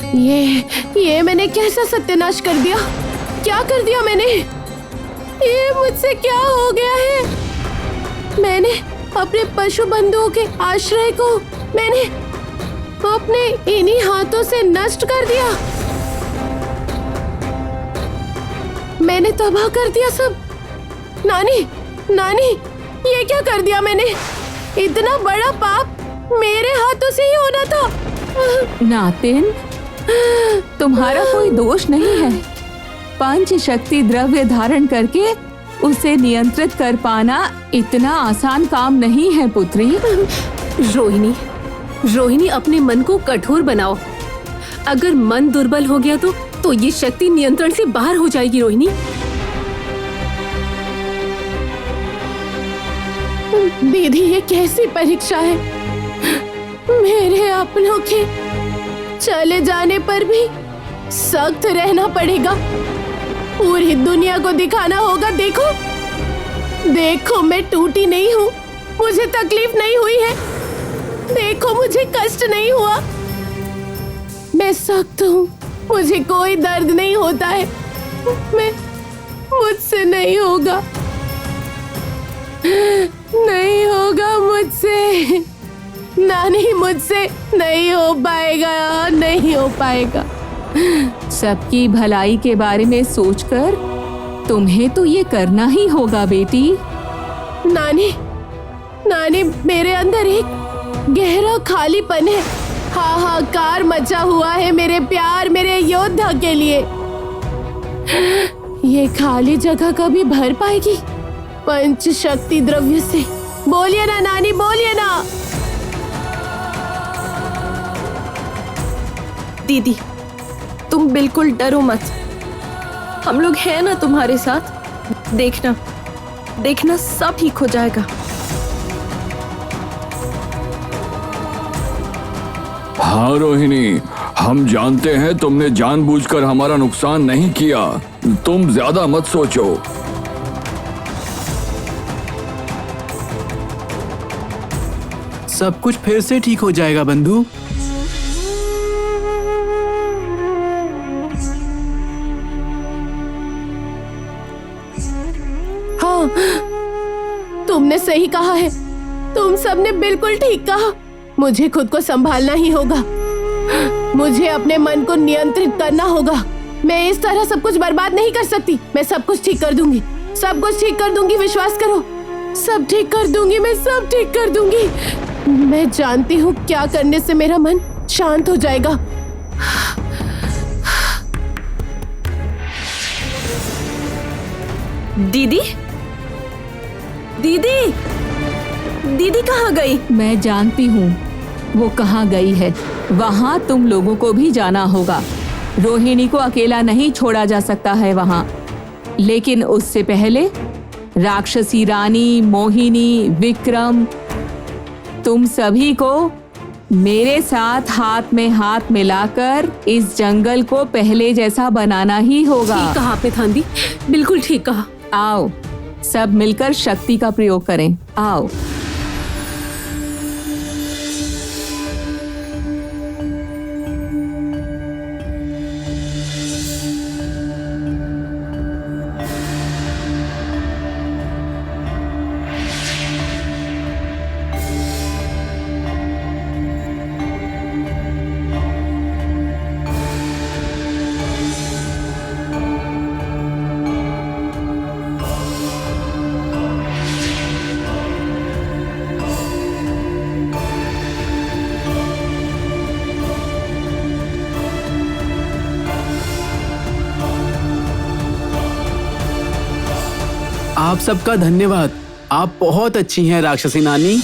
ये मैंने कैसा सत्यानाश कर दिया? क्या कर दिया मैंने? ये मुझसे क्या हो गया है? मैंने अपने पशु बंधुओं के आश्रय को मैंने अपने इन्हीं हाथों से नष्ट कर दिया। मैंने तबाह कर दिया सब। नानी, नानी, ये क्या कर दिया मैंने? इतना बड़ा पाप मेरे हाथों से ही होना था। नातिन, तुम्हारा कोई दोष नहीं है। पंच शक्ति द्रव्य धारण करके उसे नियंत्रित कर पाना इतना आसान काम नहीं है पुत्री। रोहिणी, अपने मन को कठोर बनाओ। अगर मन दुर्बल हो गया तो ये शक्ति नियंत्रण से बाहर हो जाएगी। रोहिणी, दीदी, ये कैसी परीक्षा है? मेरे अपनों के चले जाने पर भी सख्त रहना पड़ेगा। पूरी दुनिया को दिखाना होगा, देखो मैं टूटी नहीं हूँ, मुझे तकलीफ नहीं हुई है, देखो मुझे कष्ट नहीं हुआ, मैं सख्त हूँ, मुझे कोई दर्द नहीं होता है। मुझसे नहीं होगा, नहीं होगा मुझसे। नानी, मुझसे नहीं हो पाएगा, नहीं हो पाएगा। सबकी भलाई के बारे में सोचकर तुम्हें तो ये करना ही होगा बेटी। नानी, मेरे अंदर एक गहरा खालीपन है। हाहाकार मचा हुआ है मेरे प्यार, मेरे योद्धा के लिए। ये खाली जगह कभी भर पाएगी पंच शक्ति द्रव्य से? बोलिए ना नानी, बोलिए ना। दीदी, तुम बिल्कुल डरो मत, हम लोग हैं ना तुम्हारे साथ। देखना सब ठीक हो जाएगा। हाँ रोहिणी, हम जानते हैं तुमने जानबूझकर हमारा नुकसान नहीं किया, तुम ज्यादा मत सोचो। सब कुछ फिर से ठीक हो जाएगा बंधु। हाँ, तुमने सही कहा है, तुम सबने बिल्कुल ठीक कहा। मुझे खुद को संभालना ही होगा, मुझे अपने मन को नियंत्रित करना होगा। मैं इस तरह सब कुछ बर्बाद नहीं कर सकती। मैं सब कुछ ठीक कर दूंगी, सब कुछ ठीक कर दूंगी, विश्वास करो। सब ठीक कर दूंगी, मैं सब ठीक कर दूंगी। मैं जानती हूँ क्या करने से मेरा मन शांत हो जाएगा। दीदी, दीदी, दीदी कहाँ गई? मैं जानती हूँ वो कहाँ गई है। वहाँ तुम लोगों को भी जाना होगा। रोहिणी को अकेला नहीं छोड़ा जा सकता है वहाँ। लेकिन उससे पहले राक्षसी रानी, मोहिनी, विक्रम, तुम सभी को मेरे साथ हाथ में हाथ मिलाकर इस जंगल को पहले जैसा बनाना ही होगा। ठीक कहा आपने थांदी, बिल्कुल ठीक कहा। आओ, सब मिलकर शक्ति का प्रयोग करें। आओ। आप सबका धन्यवाद, आप बहुत अच्छी हैं राक्षसी नानी।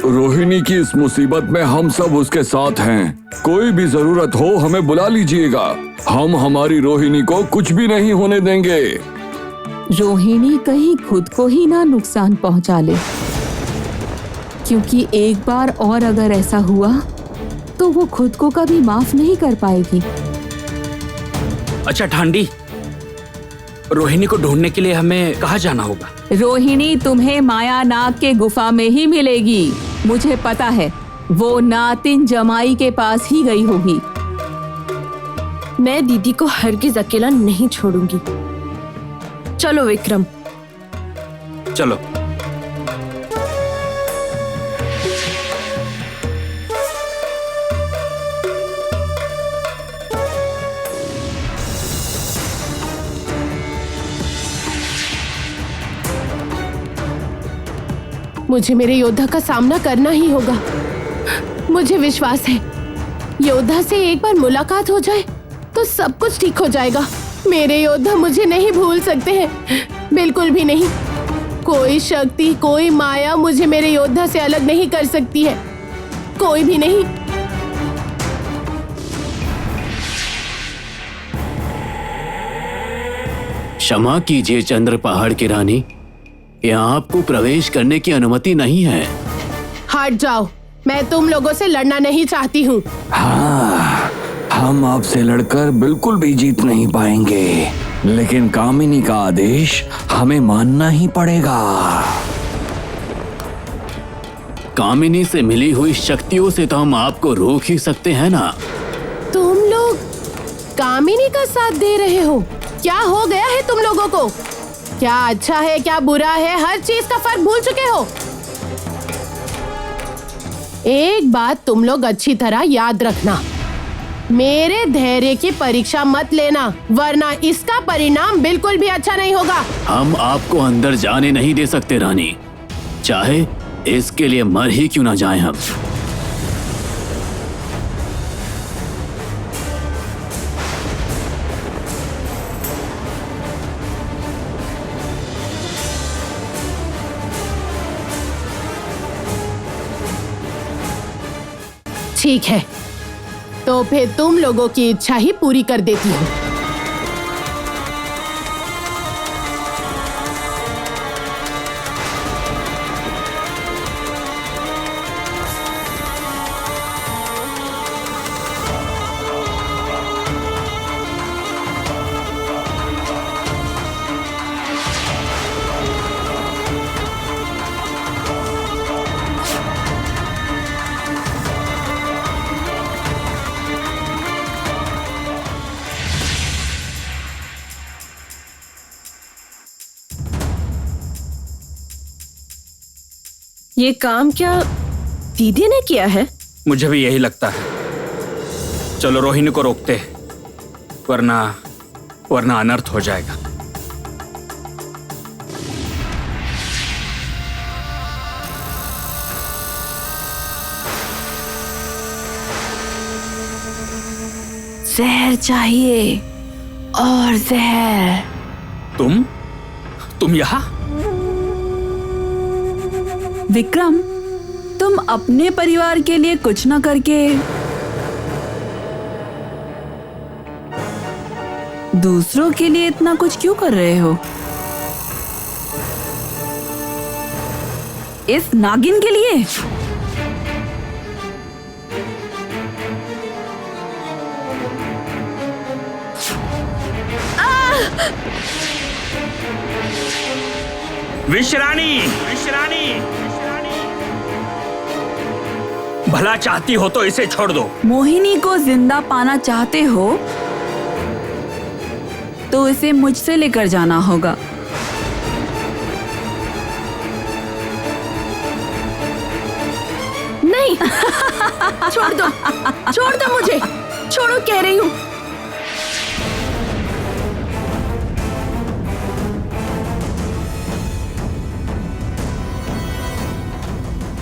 रोहिणी की इस मुसीबत में हम सब उसके साथ हैं। कोई भी जरूरत हो हमें बुला लीजिएगा, हम हमारी रोहिणी को कुछ भी नहीं होने देंगे। रोहिणी कहीं खुद को ही ना नुकसान पहुंचा ले, क्योंकि एक बार और अगर ऐसा हुआ तो वो खुद को कभी माफ नहीं कर पाएगी। अच्छा ठांडी, रोहिणी को ढूंढने के लिए हमें कहाँ जाना होगा? रोहिणी तुम्हें माया नाग के गुफा में ही मिलेगी। मुझे पता है वो नातिन जमाई के पास ही गई होगी। मैं दीदी को हरगिज अकेला नहीं छोड़ूंगी। चलो विक्रम। चलो। मुझे मेरे योद्धा का सामना करना ही होगा। मुझे विश्वास है योद्धा से एक बार मुलाकात हो जाए तो सब कुछ ठीक हो जाएगा। मेरे योद्धा मुझे नहीं भूल सकते हैं, बिल्कुल भी नहीं। कोई शक्ति, कोई माया मुझे मेरे योद्धा से अलग नहीं कर सकती है, कोई भी नहीं। क्षमा कीजिए चंद्र पहाड़ की रानी, यहाँ आपको प्रवेश करने की अनुमति नहीं है। हट जाओ, मैं तुम लोगों से लड़ना नहीं चाहती हूँ। हाँ, हम आपसे लड़कर बिल्कुल भी जीत नहीं पाएंगे, लेकिन कामिनी का आदेश हमें मानना ही पड़ेगा। कामिनी से मिली हुई शक्तियों से तो हम आपको रोक ही सकते हैं ना। तुम लोग कामिनी का साथ दे रहे हो? क्या हो गया है तुम लोगों को? क्या अच्छा है, क्या बुरा है, हर चीज का फर्क भूल चुके हो। एक बात तुम लोग अच्छी तरह याद रखना, मेरे धैर्य की परीक्षा मत लेना, वरना इसका परिणाम बिल्कुल भी अच्छा नहीं होगा। हम आपको अंदर जाने नहीं दे सकते रानी, चाहे इसके लिए मर ही क्यों ना जाएं हम। ठीक है, तो फिर तुम लोगों की इच्छा ही पूरी कर देती हूँ। ये काम क्या दीदी ने किया है? मुझे भी यही लगता है। चलो रोहिणी को रोकते हैं, वरना अनर्थ हो जाएगा। जहर चाहिए और जहर। तुम यहाँ? विक्रम, तुम अपने परिवार के लिए कुछ न करके दूसरों के लिए इतना कुछ क्यों कर रहे हो? इस नागिन के लिए? विश्रानी, भला चाहती हो तो इसे छोड़ दो। मोहिनी को जिंदा पाना चाहते हो तो इसे मुझसे लेकर जाना होगा। नहीं, छोड़ दो मुझे, छोड़ो कह रही हूँ।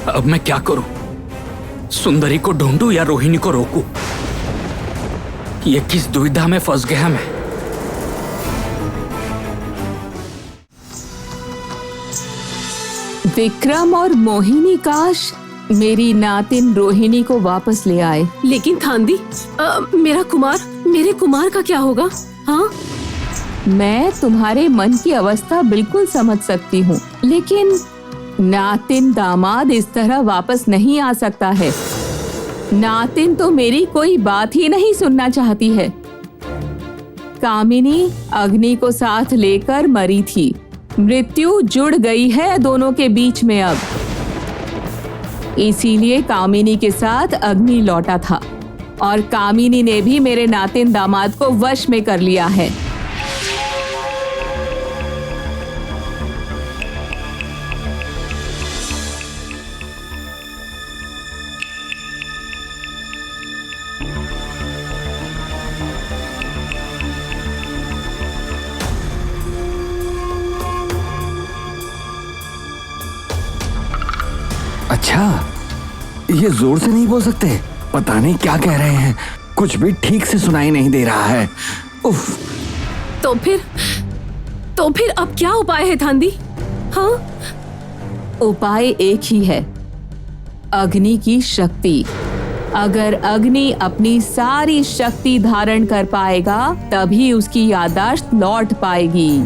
अब मैं क्या करूं? सुंदरी को ढूंढूं या रोहिणी को रोकूं? ये किस दुविधा में फंस गया मैं। विक्रम और मोहिनी काश मेरी नातिन रोहिणी को वापस ले आए। लेकिन खांदी, मेरे कुमार का क्या होगा? हाँ, मैं तुम्हारे मन की अवस्था बिल्कुल समझ सकती हूँ, लेकिन नातिन दामाद इस तरह वापस नहीं आ सकता है। नातिन तो मेरी कोई बात ही नहीं सुनना चाहती है। कामिनी अग्नि को साथ लेकर मरी थी, मृत्यु जुड़ गई है दोनों के बीच में। अब इसीलिए कामिनी के साथ अग्नि लौटा था और कामिनी ने भी मेरे नातिन दामाद को वश में कर लिया है। अच्छा, ये जोर से नहीं बोल सकते। पता नहीं क्या कह रहे हैं, कुछ भी ठीक से सुनाई नहीं दे रहा है। उफ। तो फिर अब क्या उपाय है थांदी? हाँ, उपाय एक ही है, अग्नि की शक्ति। अगर अग्नि अपनी सारी शक्ति धारण कर पाएगा तभी उसकी याददाश्त लौट पाएगी।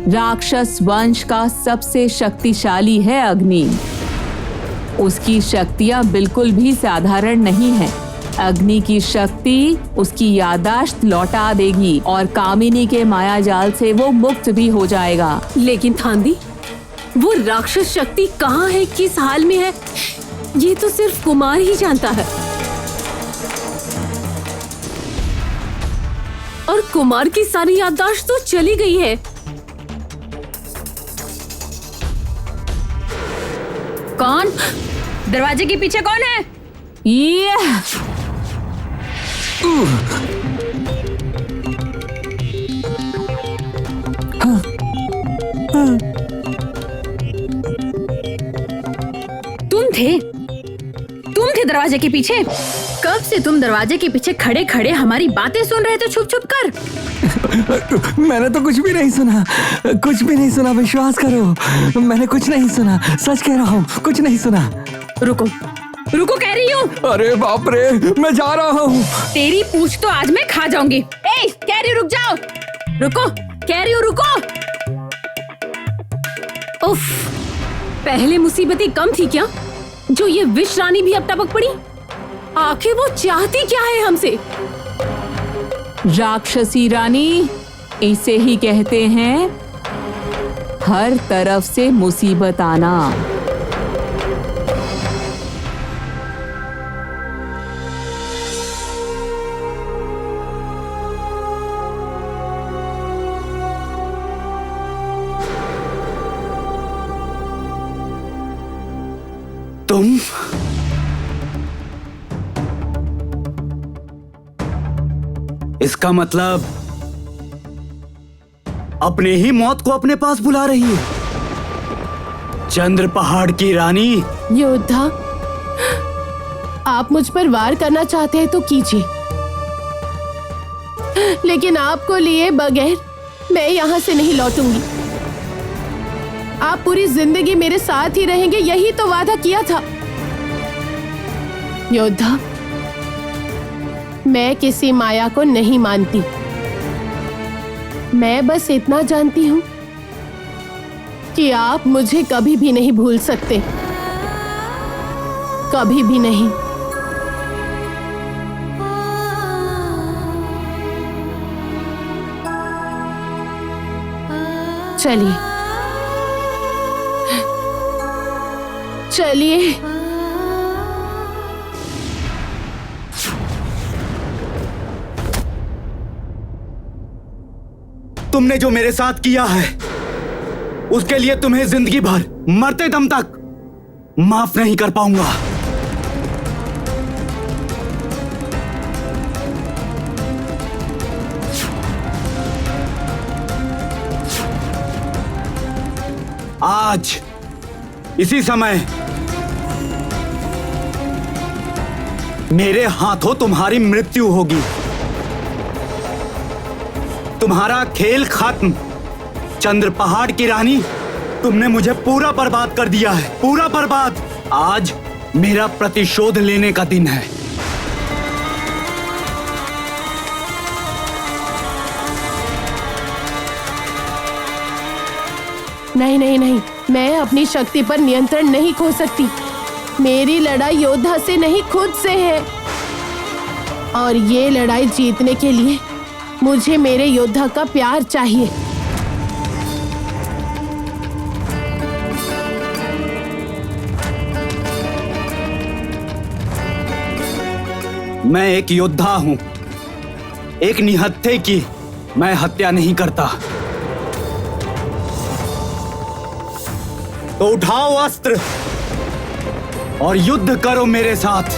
राक्षस वंश का सबसे शक्तिशाली है अग्नि। उसकी शक्तियां बिल्कुल भी साधारण नहीं है। अग्नि की शक्ति उसकी याददाश्त लौटा देगी और कामिनी के माया जाल से वो मुक्त भी हो जाएगा। लेकिन थांदी, वो राक्षस शक्ति कहाँ है, किस हाल में है, ये तो सिर्फ कुमार ही जानता है। और कुमार की सारी याददाश्त तो चली गई है। कौन? दरवाजे के पीछे कौन है? ये तुम थे दरवाजे के पीछे? कब से तुम दरवाजे के पीछे खड़े खड़े हमारी बातें सुन रहे थे छुप छुप कर? मैंने तो कुछ भी नहीं सुना, कुछ भी नहीं सुना, विश्वास करो। मैंने कुछ नहीं सुना, सच कह रहा हूँ, कुछ नहीं सुना। रुको रुको, कह रही हूँ। अरे बाप रे, मैं जा रहा हूँ। तेरी पूछ तो आज मैं खा जाऊंगी। ए, कह रही हूँ रुक जाओ। रुको, कह रही हूँ रुको। उफ, पहले मुसीबतें कम थी क्या, जो ये विष रानी भी अब टपक पड़ी? आखिर वो चाहती क्या है हमसे? राक्षसी रानी, इसे ही कहते हैं हर तरफ से मुसीबत आना। तुम इसका मतलब अपने ही मौत को अपने पास बुला रही है? चंद्र पहाड़ की रानी। योद्धा, आप मुझ पर वार करना चाहते हैं तो कीजिए, लेकिन आपको लिए बगैर मैं यहाँ से नहीं लौटूंगी। आप पूरी जिंदगी मेरे साथ ही रहेंगे, यही तो वादा किया था। योद्धा, मैं किसी माया को नहीं मानती। मैं बस इतना जानती हूँ कि आप मुझे कभी भी नहीं भूल सकते, कभी भी नहीं। चलिए चलिए। तुमने जो मेरे साथ किया है उसके लिए तुम्हें जिंदगी भर मरते दम तक माफ नहीं कर पाऊंगा। आज इसी समय मेरे हाथों तुम्हारी मृत्यु होगी। तुम्हारा खेल खत्म। चंद्र पहाड़ की रानी, तुमने मुझे पूरा बर्बाद कर दिया है, पूरा बर्बाद। आज मेरा प्रतिशोध लेने का दिन है। नहीं नहीं नहीं, मैं अपनी शक्ति पर नियंत्रण नहीं खो सकती। मेरी लड़ाई योद्धा से नहीं, खुद से है। और ये लड़ाई जीतने के लिए मुझे मेरे योद्धा का प्यार चाहिए। मैं एक योद्धा हूं, एक निहत्थे की मैं हत्या नहीं करता। तो उठाओ अस्त्र और युद्ध करो मेरे साथ।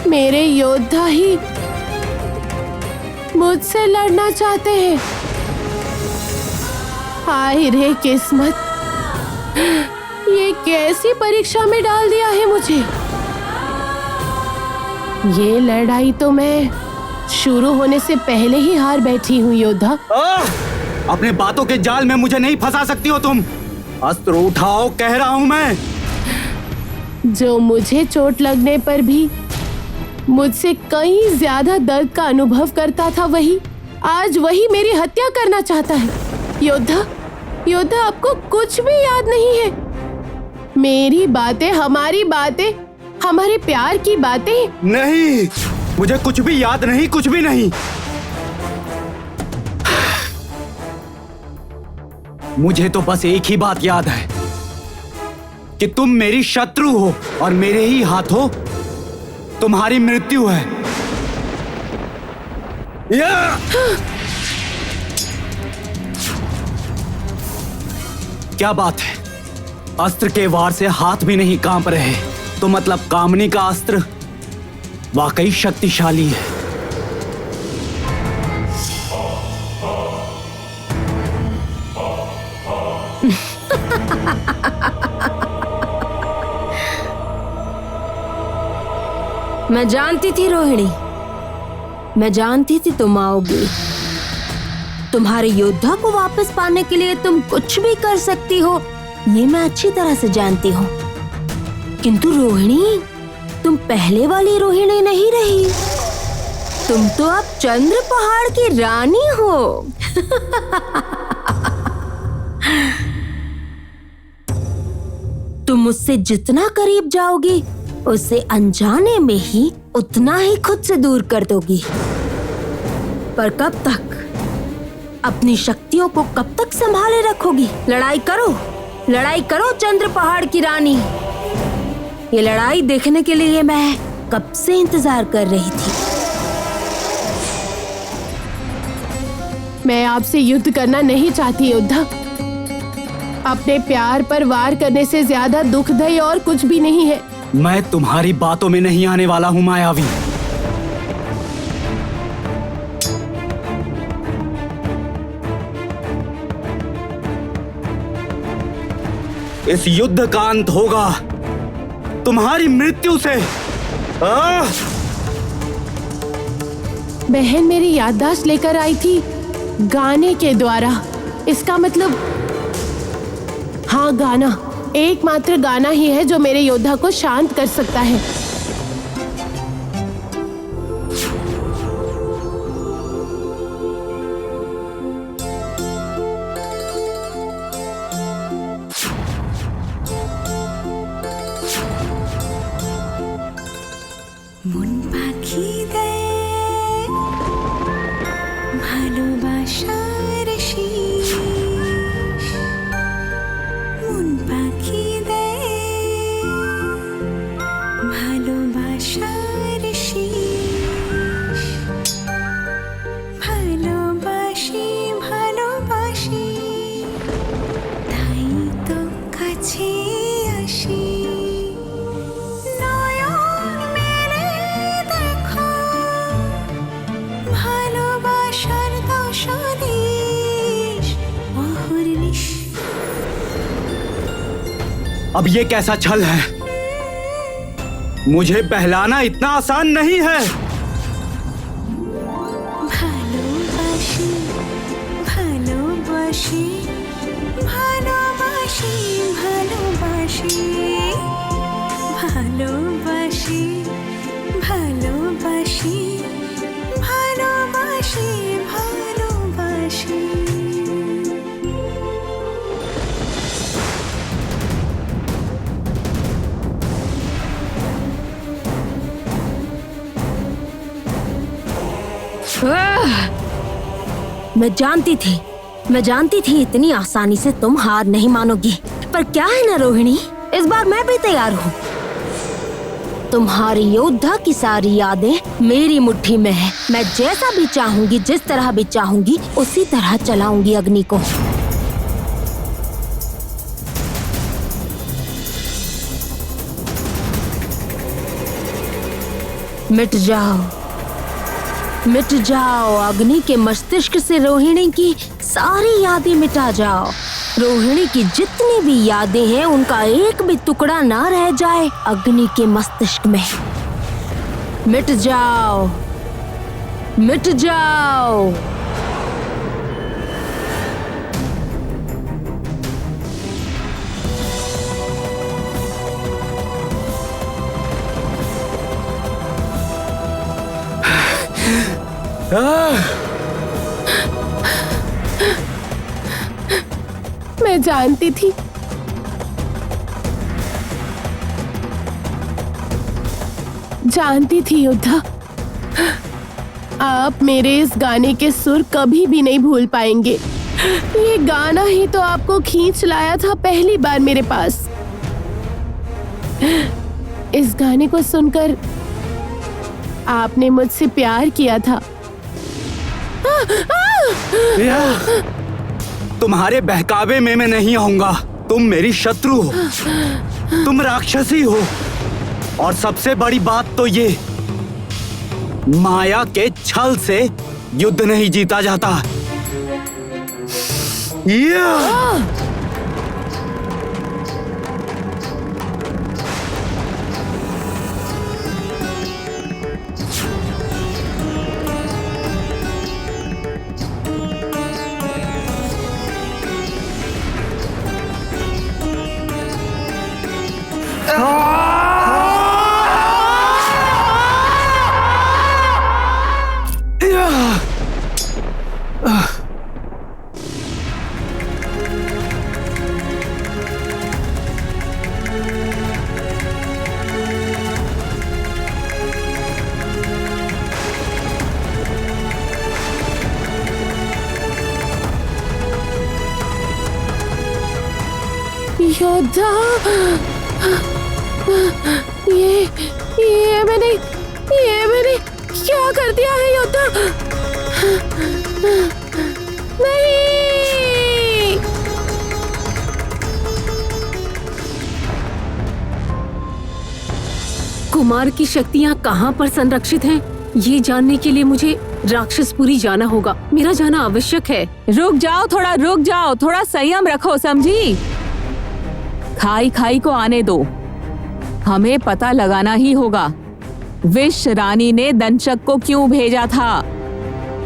मेरे योद्धा ही मुझसे लड़ना चाहते हैं। हाय रे किस्मत, ये कैसी परीक्षा में डाल दिया है मुझे। ये लड़ाई तो मैं शुरू होने से पहले ही हार बैठी हूँ योद्धा। अपने बातों के जाल में मुझे नहीं फंसा सकती हो तुम। अस्त्र उठाओ कह रहा हूं मैं। जो मुझे चोट लगने पर भी मुझसे कहीं ज्यादा दर्द का अनुभव करता था, आज वही मेरी हत्या करना चाहता है। योद्धा आपको कुछ भी याद नहीं है। मेरी बातें, हमारी बातें, हमारे प्यार की बातें। नहीं, मुझे कुछ भी याद नहीं, कुछ भी नहीं। मुझे तो बस एक ही बात याद है कि तुम मेरी शत्रु हो और मेरे ही हाथों तुम्हारी मृत्यु है। क्या बात है, अस्त्र के वार से हाथ भी नहीं कांप रहे, तो मतलब कामनी का अस्त्र वाकई शक्तिशाली है। मैं जानती थी रोहिणी, मैं जानती थी तुम आओगी। तुम्हारे योद्धा को वापस पाने के लिए तुम कुछ भी कर सकती हो, ये मैं अच्छी तरह से जानती हूँ। किंतु रोहिणी, तुम पहले वाली रोहिणी नहीं रही। तुम तो अब चंद्र पहाड़ की रानी हो। तुम मुझसे जितना करीब जाओगी, उसे अनजाने में ही उतना ही खुद से दूर कर दोगी। पर कब तक? अपनी शक्तियों को कब तक संभाले रखोगी? लड़ाई करो चंद्र पहाड़ की रानी। ये लड़ाई देखने के लिए मैं कब से इंतजार कर रही थी। मैं आपसे युद्ध करना नहीं चाहती योद्धा। अपने प्यार पर वार करने से ज्यादा दुखदायी और कुछ भी नहीं है। मैं तुम्हारी बातों में नहीं आने वाला हूं मायावी। इस युद्ध का अंत होगा तुम्हारी मृत्यु से। बहन मेरी याददाश्त लेकर आई थी गाने के द्वारा। इसका मतलब हाँ, गाना एकमात्र गाना ही है जो मेरे योद्धा को शांत कर सकता है। মন পাখি দেয় ভালোবাসার শীষ, মন পাখি দেয় ভালোবাসার শীষ, ভালোবাসি ভালোবাসি তাই তো কাছে আসি। अब ये कैसा छल है? मुझे बहलाना इतना आसान नहीं है। ভালোবাসি ভালোবাসি ভালোবাসি ভালোবাসি ভালোবাসি ভালোবাসি ভালোবাসি ভালোবাসি। मैं जानती थी मैं जानती थी इतनी आसानी से तुम हार नहीं मानोगी, पर क्या है ना रोहिणी, इस बार मैं भी तैयार हूँ। तुम्हारी योद्धा की सारी यादें मेरी मुट्ठी में है। मैं जैसा भी चाहूंगी, जिस तरह भी चाहूंगी, उसी तरह चलाऊंगी अग्नि को। मिट जाओ, मिट जाओ अग्नि के मस्तिष्क से रोहिणी की सारी यादें मिटा जाओ। रोहिणी की जितनी भी यादें हैं उनका एक भी टुकड़ा ना रह जाए अग्नि के मस्तिष्क में। मिट जाओ, मिट जाओ। मैं जानती थी, जानती थी योद्धा, आप मेरे इस गाने के सुर कभी भी नहीं भूल पाएंगे। ये गाना ही तो आपको खींच लाया था पहली बार मेरे पास। इस गाने को सुनकर आपने मुझसे प्यार किया था। तुम्हारे बहकावे में मैं नहीं आऊंगा। तुम मेरी शत्रु हो, तुम राक्षसी हो, और सबसे बड़ी बात तो ये, माया के छल से युद्ध नहीं जीता जाता। योद्धा, ये मैंने क्या कर दिया है योद्धा? नहीं। कुमार की शक्तियाँ कहाँ पर संरक्षित हैं, ये जानने के लिए मुझे राक्षसपुरी जाना होगा। मेरा जाना आवश्यक है। रुक जाओ, थोड़ा रुक जाओ, थोड़ा संयम रखो, समझी? खाई खाई को आने दो, हमें पता लगाना ही होगा विष रानी ने दंशक को क्यों भेजा था।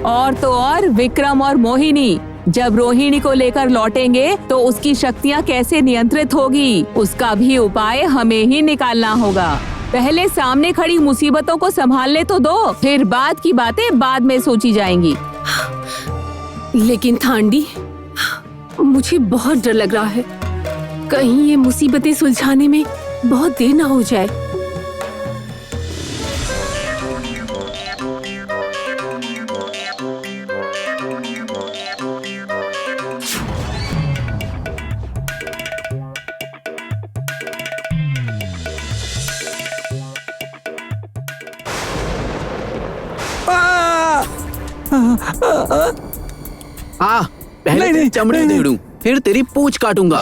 और तो और विक्रम और मोहिनी जब रोहिणी को लेकर लौटेंगे तो उसकी शक्तियाँ कैसे नियंत्रित होगी, उसका भी उपाय हमें ही निकालना होगा। पहले सामने खड़ी मुसीबतों को संभालने तो दो, फिर बाद की बातें बाद में सोची जाएंगी। लेकिन थांडी, मुझे बहुत डर लग रहा है, कहीं ये मुसीबतें सुलझाने में बहुत देर ना हो जाए। पहले तेरी चमड़ी उधेड़ूं, फिर तेरी पूंछ काटूंगा।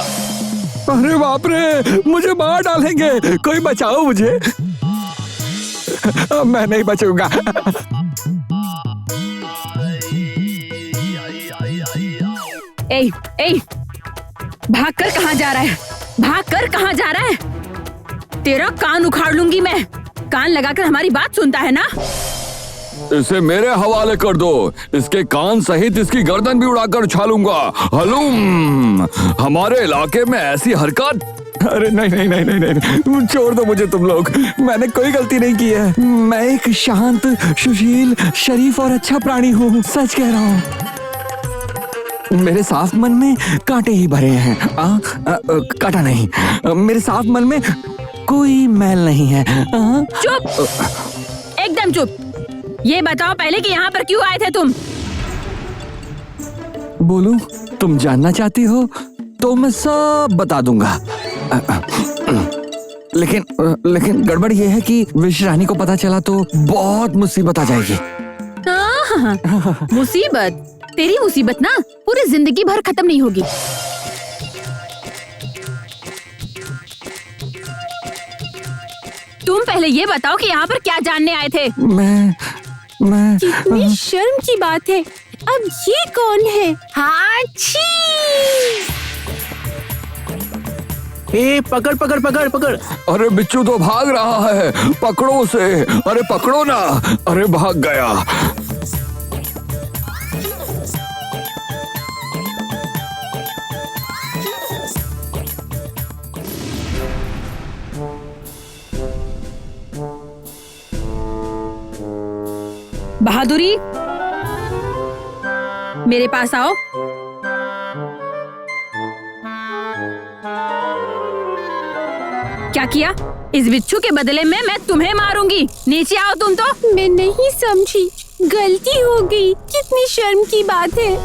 अरे बाप रे, मुझे मार डालेंगे, कोई बचाओ मुझे। मैं नहीं बचूंगा। ए, भागकर कहाँ जा रहा है? भागकर कहाँ जा रहा है? तेरा कान उखाड़ लूंगी मैं। कान लगाकर हमारी बात सुनता है ना? इसे मेरे हवाले कर दो, इसके कान सहित इसकी गर्दन भी उड़ाकर उछालूंगा। हलूम, हमारे इलाके में ऐसी हरकत। अरे नहीं नहीं नहीं नहीं नहीं, छोड़ दो मुझे तुम लोग, मैंने कोई गलती नहीं की है। मैं एक शांत, सुशील, शरीफ और अच्छा प्राणी हूँ, सच कह रहा हूँ। मेरे साफ मन में कांटे ही भरे हैं। कांटा नहीं, मेरे साफ मन में कोई मैल नहीं है। चुप, एकदम चुप। ये बताओ पहले कि यहाँ पर क्यों आए थे तुम? बोलूं? तुम जानना चाहती हो तो मैं सब बता दूंगा। लेकिन गड़बड़ ये है कि विश रानी को पता चला तो बहुत मुसीबत आ जाएगी। मुसीबत? तेरी मुसीबत ना पूरी जिंदगी भर खत्म नहीं होगी। तुम पहले ये बताओ कि यहाँ पर क्या जानने आए थे? मैं कितनी शर्म की बात है। अब ये कौन है? हाँ, छी! ए, पकड़ पकड़ पकड़ पकड़। अरे बिच्छू तो भाग रहा है, पकड़ो उसे। अरे पकड़ो ना। अरे भाग गया। बहादुरी, मेरे पास आओ। क्या किया? इस बिच्छू के बदले में मैं तुम्हें मारूंगी। नीचे आओ तुम तो। मैं नहीं समझी, गलती हो गई। कितनी शर्म की बात है।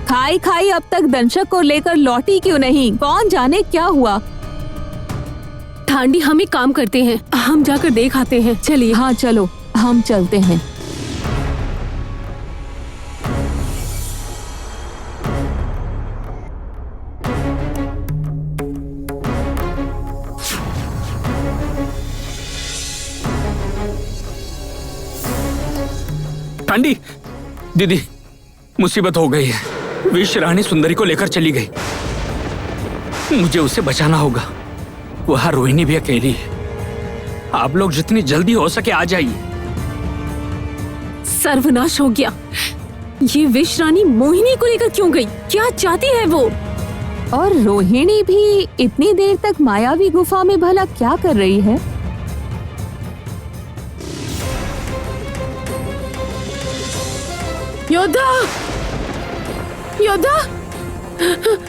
खाई खाई अब तक दंशक को लेकर लौटी क्यों नहीं? कौन जाने क्या हुआ। ठांडी, हम एक काम करते हैं, हम जाकर देख आते हैं। चलिए। हाँ चलो, हम चलते हैं। टांडी, दीदी, मुसीबत हो गई है। विश रानी सुंदरी को लेकर चली गई। मुझे उसे बचाना होगा। वहाँ रोहिणी भी अकेली है। आप लोग जितनी जल्दी हो सके आ जाइए। सर्वनाश हो गया। ये विश रानी मोहिनी को लेकर क्यों गई? क्या चाहती है वो? और रोहिणी भी इतनी देर तक मायावी गुफा में भला क्या कर रही है? योद्धा, योद्धा,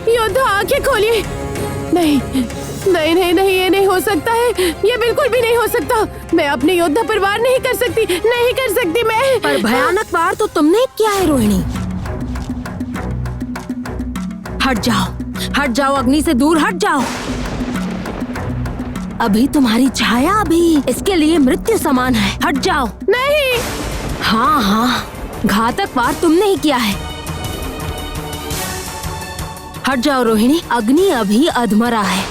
योद्धा, आंखें खोलिए। नहीं नहीं नहीं नहीं, ये नहीं हो सकता है। ये बिल्कुल भी नहीं हो सकता। मैं अपने योद्धा पर वार नहीं कर सकती, नहीं कर सकती मैं। पर भयानक वार तो तुमने किया है रोहिणी। हट जाओ, हट जाओ, अग्नि से दूर हट जाओ। अभी तुम्हारी छाया भी इसके लिए मृत्यु समान है। हट जाओ। नहीं। हाँ हाँ, घातक वार तुमने ही किया है। हट जाओ रोहिणी, अग्नि अभी अधमरा है।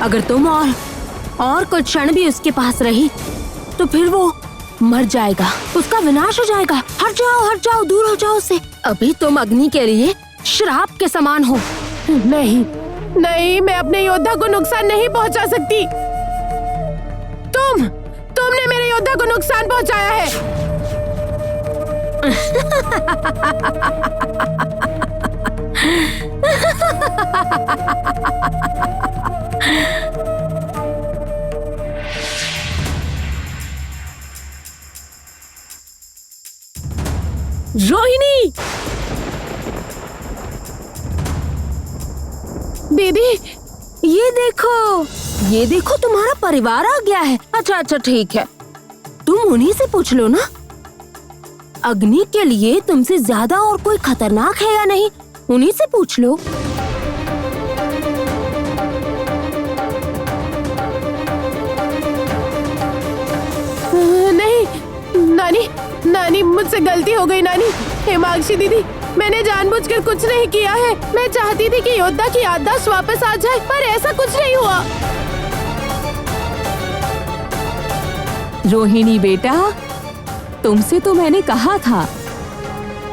अगर तुम और कुछ क्षण भी उसके पास रही तो फिर वो मर जाएगा, उसका विनाश हो जाएगा। हट जाओ, दूर हो जाओ उससे। अभी तुम अग्नि के लिए श्राप के समान हो। नहीं नहीं, मैं अपने योद्धा को नुकसान नहीं पहुंचा सकती। तुमने मेरे योद्धा को नुकसान पहुंचाया है। रोहिणी, दीदी, ये देखो तुम्हारा परिवार आ गया है। अच्छा ठीक है, तुम उन्हीं से पूछ लो ना। अग्नि के लिए तुमसे ज्यादा और कोई खतरनाक है या नहीं, उन्हीं से पूछ लो। नहीं नानी, मुझसे गलती हो गई नानी। हेमाक्षी दीदी, मैंने जानबूझकर कुछ नहीं किया है। मैं चाहती थी कि योद्धा की याददाश्त वापस आ जाए, पर ऐसा कुछ नहीं हुआ। रोहिणी बेटा, तुमसे तो मैंने कहा था,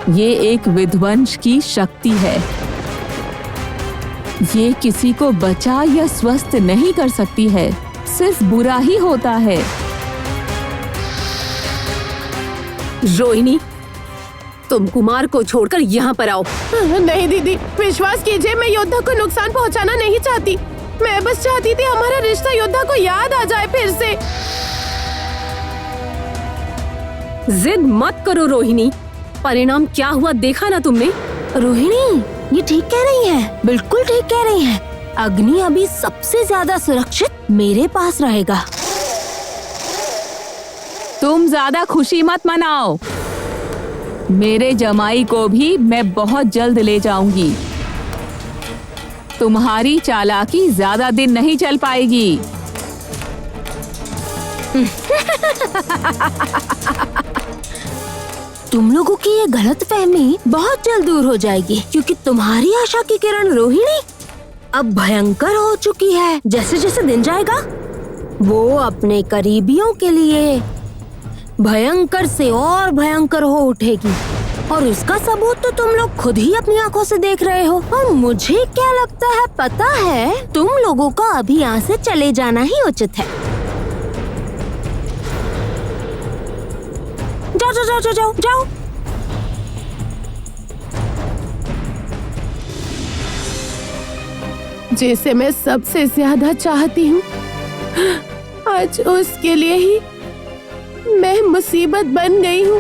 ये एक विध्वंस की शक्ति है। ये किसी को बचा या स्वस्थ नहीं कर सकती है, सिर्फ बुरा ही होता है। रोहिणी, तुम कुमार को छोड़कर यहाँ पर आओ। नहीं दीदी, विश्वास कीजिए, मैं योद्धा को नुकसान पहुँचाना नहीं चाहती। मैं बस चाहती थी हमारा रिश्ता योद्धा को याद आ जाए फिर से। जिद मत करो रोहिणी, परिणाम क्या हुआ देखा ना तुमने। रोहिणी, ये ठीक कह रही है, बिल्कुल ठीक कह रही है। अग्नि अभी सबसे ज्यादा सुरक्षित मेरे पास रहेगा। तुम ज्यादा खुशी मत मनाओ। मेरे जमाई को भी मैं बहुत जल्द ले जाऊंगी। तुम्हारी चालाकी ज्यादा दिन नहीं चल पाएगी। तुम लोगों की ये गलतफहमी बहुत जल्द दूर हो जाएगी, क्योंकि तुम्हारी आशा की किरण रोहिणी अब भयंकर हो चुकी है। जैसे जैसे दिन जाएगा वो अपने करीबियों के लिए भयंकर से और भयंकर हो उठेगी, और उसका सबूत तो तुम लोग खुद ही अपनी आंखों से देख रहे हो। और मुझे क्या लगता है पता है, तुम लोगों का अभी यहाँ से चले जाना ही उचित है। जाओ जाओ जाओ जाओ जाओ। जिसे मैं सबसे ज्यादा चाहती हूँ, आज उसके लिए ही मैं मुसीबत बन गई हूँ।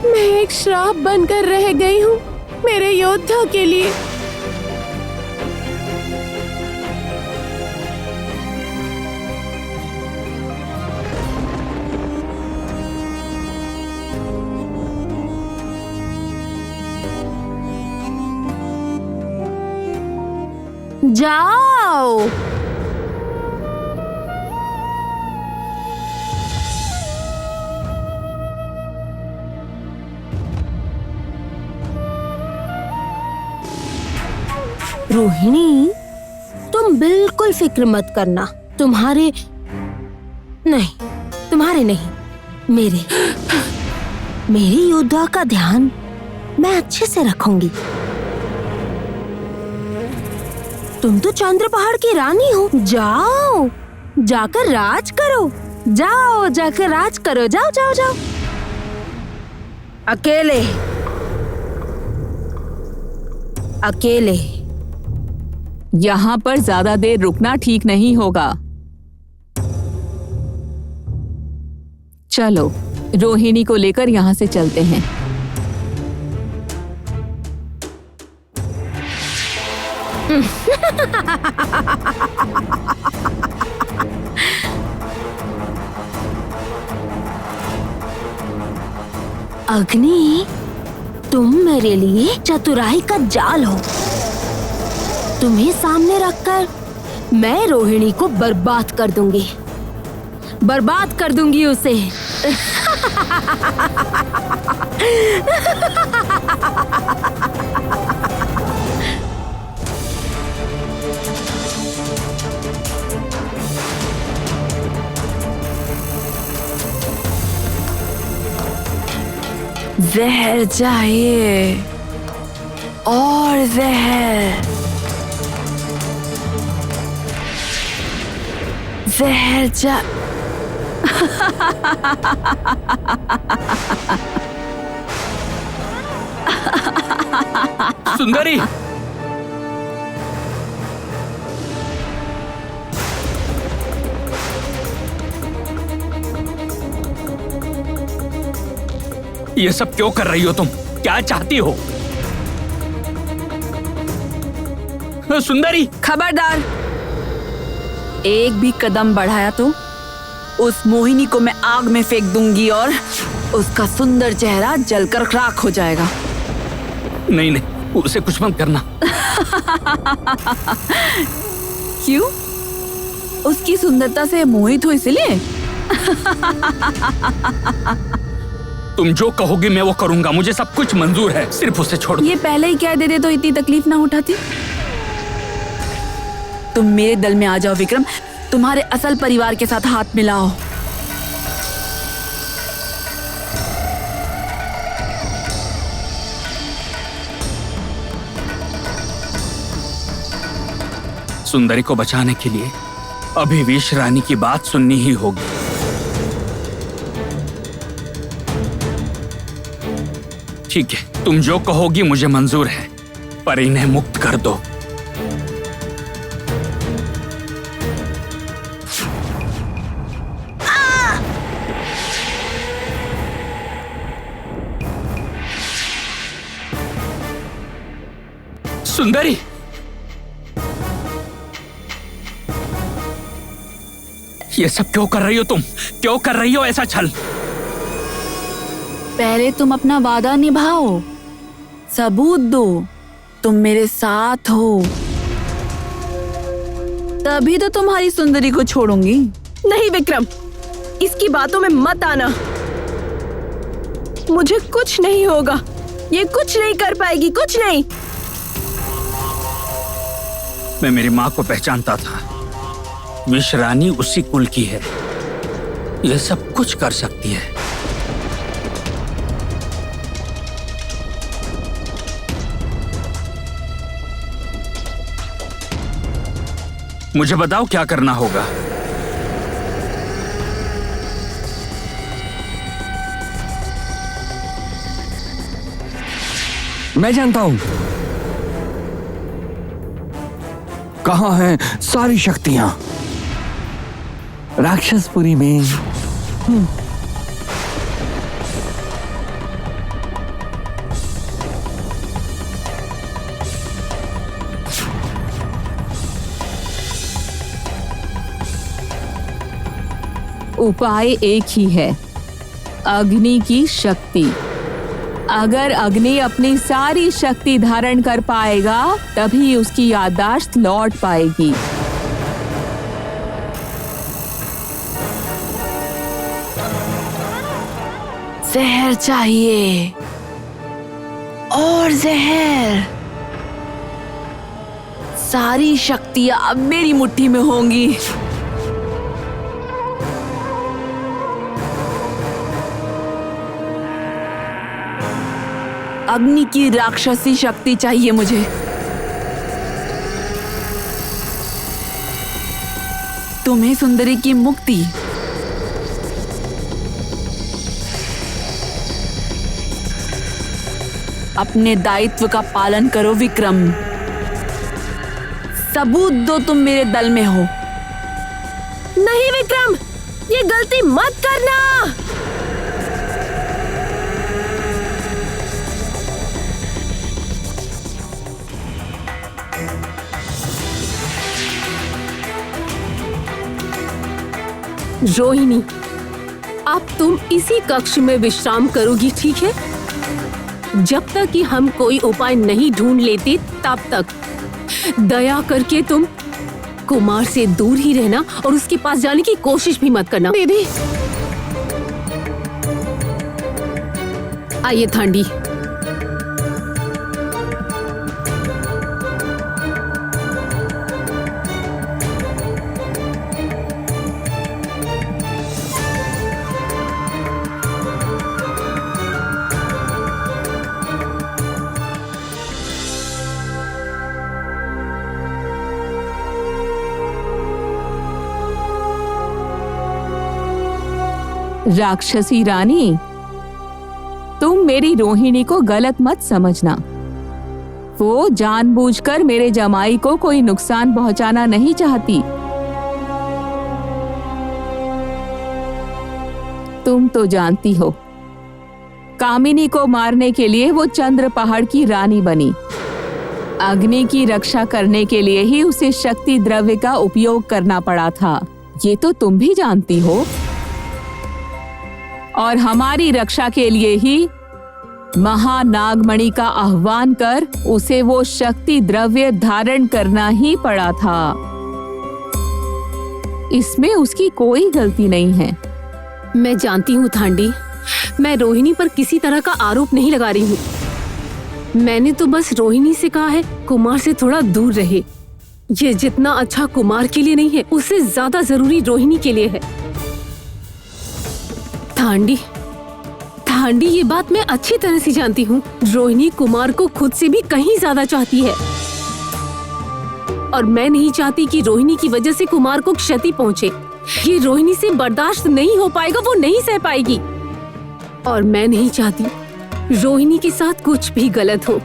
मैं एक श्राप बनकर रह गई हूँ मेरे योद्धा के लिए। जाओ। रोहिणी, तुम बिल्कुल फिक्र मत करना। तुम्हारे नहीं, मेरे योद्धा का ध्यान मैं अच्छे से रखूंगी। तुम तो चंद्र पहाड़ की रानी हो। जाओ, जाकर राज करो। जाओ, जाकर राज करो। जाओ जाओ जाओ। अकेले यहाँ पर ज्यादा देर रुकना ठीक नहीं होगा। चलो, रोहिणी को लेकर यहाँ से चलते हैं। अग्नि, तुम मेरे लिए चतुराई का जाल हो। तुम्हें सामने रखकर मैं रोहिणी को बर्बाद कर दूंगी उसे। जहर चाहिए और जहर सुंदरी, ये सब क्यों कर रही हो तुम? क्या चाहती हो? सुंदरी, खबरदार, एक भी कदम बढ़ाया तो उस मोहिनी को मैं आग में फेंक दूंगी और उसका सुंदर चेहरा जलकर राख हो जाएगा। नहीं नहीं, उसे कुछ मत करना। क्यों? उसकी सुंदरता से मोहित हो इसलिए? तुम जो कहोगी मैं वो करूंगा। मुझे सब कुछ मंजूर है, सिर्फ उसे छोड़ दो। ये पहले ही कह देते तो इतनी तकलीफ ना उठाती। तुम मेरे दल में आ जाओ विक्रम, तुम्हारे असल परिवार के साथ हाथ मिलाओ। सुंदरी को बचाने के लिए अभी विष रानी की बात सुननी ही होगी। ठीक है, तुम जो कहोगी मुझे मंजूर है, पर इन्हें मुक्त कर दो। सुंदरी, ये सब क्यों कर रही हो तुम? क्यों कर रही हो ऐसा छल? पहले तुम अपना वादा निभाओ, सबूत दो तुम मेरे साथ हो, तभी तो तुम्हारी सुंदरी को छोड़ूंगी। नहीं विक्रम, इसकी बातों में मत आना। मुझे कुछ नहीं होगा, ये कुछ नहीं कर पाएगी, कुछ नहीं। मैं मेरी माँ को पहचानता था, विष रानी उसी कुल की है, यह सब कुछ कर सकती है। मुझे बताओ क्या करना होगा। मैं जानता हूं कहां हैं सारी शक्तियां। राक्षसपुरी में। उपाय एक ही है, अग्नि की शक्ति। अगर अग्नि अपनी सारी शक्ति धारण कर पाएगा तभी उसकी याददाश्त लौट पाएगी। जहर चाहिए और जहर। सारी शक्तियां अब मेरी मुट्ठी में होंगी। अग्नि की राक्षसी शक्ति चाहिए मुझे। तुम्हें सुंदरी की मुक्ति। अपने दायित्व का पालन करो विक्रम। सबूत दो तुम मेरे दल में हो। नहीं विक्रम, ये गलती मत करना। रोहिणी, अब तुम इसी कक्ष में विश्राम करोगी, ठीक है? जब तक कि हम कोई उपाय नहीं ढूंढ लेते तब तक दया करके तुम कुमार से दूर ही रहना और उसके पास जाने की कोशिश भी मत करना। दीदी, आइए थांडी। राक्षसी रानी, तुम मेरी रोहिणी को गलत मत समझना। वो जानबूझकर मेरे जमाई को कोई नुकसान पहुंचाना नहीं चाहती। तुम तो जानती हो, कामिनी को मारने के लिए वो चंद्र पहाड़ की रानी बनी। अग्नि की रक्षा करने के लिए ही उसे शक्ति द्रव्य का उपयोग करना पड़ा था, ये तो तुम भी जानती हो। और हमारी रक्षा के लिए ही महानागमणि का आह्वान कर उसे वो शक्ति द्रव्य धारण करना ही पड़ा था। इसमें उसकी कोई गलती नहीं है। मैं जानती हूँ थांडी, मैं रोहिणी पर किसी तरह का आरोप नहीं लगा रही हूँ। मैंने तो बस रोहिणी से कहा है कुमार से थोड़ा दूर रहे। ये जितना अच्छा कुमार के लिए नहीं है, उससे ज्यादा जरूरी रोहिणी के लिए है। थांडी, ये बात मैं अच्छी तरह से जानती हूँ। रोहिणी कुमार को खुद से भी कहीं ज्यादा चाहती है और मैं नहीं चाहती कि रोहिणी की वजह से कुमार को क्षति पहुँचे। ये रोहिणी से बर्दाश्त नहीं हो पाएगा, वो नहीं सह पाएगी। और मैं नहीं चाहती रोहिणी के साथ कुछ भी गलत हो।